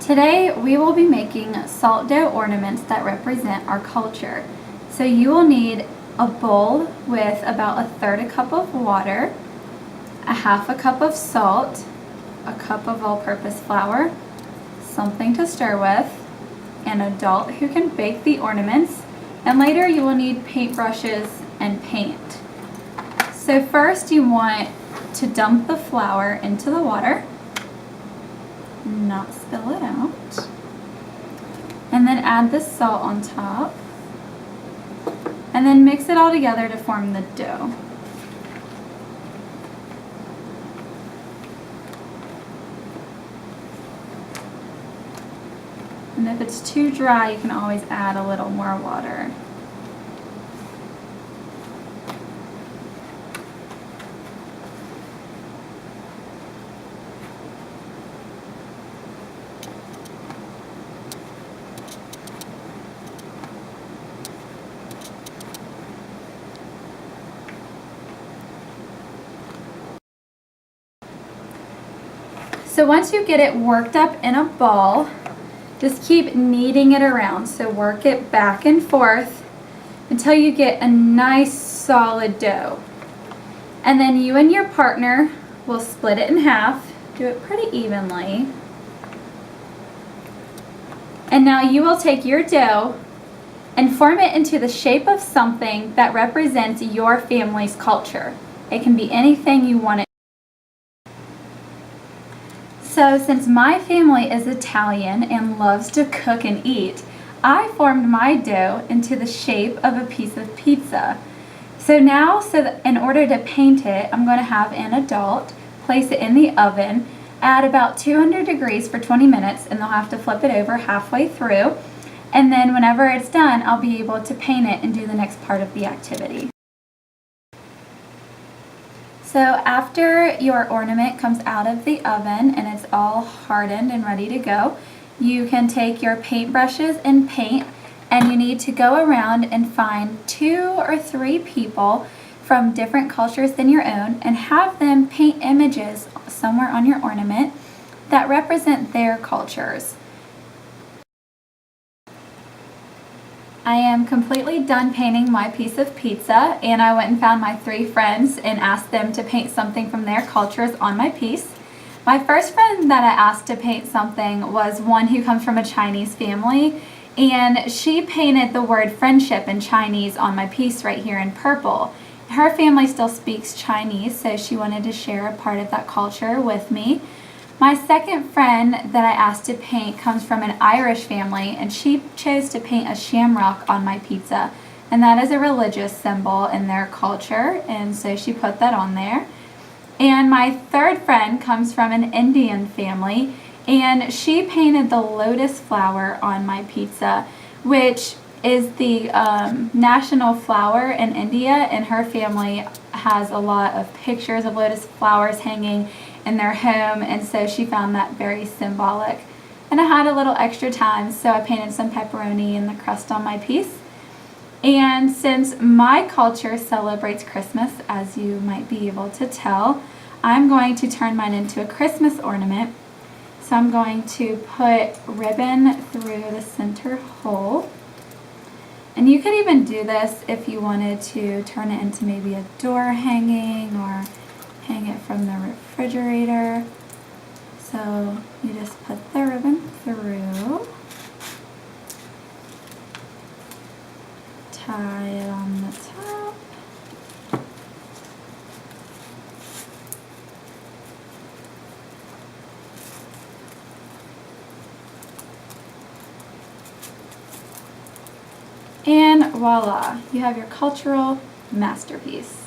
Today we will be making salt dough ornaments that represent our culture. So you will need a bowl with about 1/3 cup of water, 1/2 cup of salt, a cup of all-purpose flour, something to stir with, an adult who can bake the ornaments, and later you will need paintbrushes and paint. So first you want to dump the flour into the water, not spill it out, and then add the salt on top, and then mix it all together to form the dough. And if it's too dry, you can always add a little more water. So once you get it worked up in a ball, just keep kneading it around. So work it back and forth until you get a nice solid dough. And then you and your partner will split it in half. Do it pretty evenly. And now you will take your dough and form it into the shape of something that represents your family's culture. It can be anything you want it. So since my family is Italian and loves to cook and eat, I formed my dough into the shape of a piece of pizza. So now, in order to paint it, I'm going to have an adult place it in the oven at about 200 degrees for 20 minutes, and they'll have to flip it over halfway through. And then whenever it's done, I'll be able to paint it and do the next part of the activity. So after your ornament comes out of the oven and it's all hardened and ready to go, you can take your paintbrushes and paint, and you need to go around and find 2 or 3 people from different cultures than your own and have them paint images somewhere on your ornament that represent their cultures. I am completely done painting my piece of pizza, and I went and found my 3 friends and asked them to paint something from their cultures on my piece. My first friend that I asked to paint something was one who comes from a Chinese family, and she painted the word friendship in Chinese on my piece right here in purple. Her family still speaks Chinese, so she wanted to share a part of that culture with me. My second friend that I asked to paint comes from an Irish family, and she chose to paint a shamrock on my pizza, and that is a religious symbol in their culture, and so she put that on there. And my third friend comes from an Indian family, and she painted the lotus flower on my pizza, which is the national flower in India, and her family has a lot of pictures of lotus flowers hanging in their home, and so she found that very symbolic. And I had a little extra time, so I painted some pepperoni in the crust on my piece. And since my culture celebrates Christmas, as you might be able to tell, I'm going to turn mine into a Christmas ornament. So I'm going to put ribbon through the center hole. And you could even do this if you wanted to turn it into maybe a door hanging or hang it from the refrigerator. So you just put the ribbon through, tie it on the top, and voila, you have your cultural masterpiece.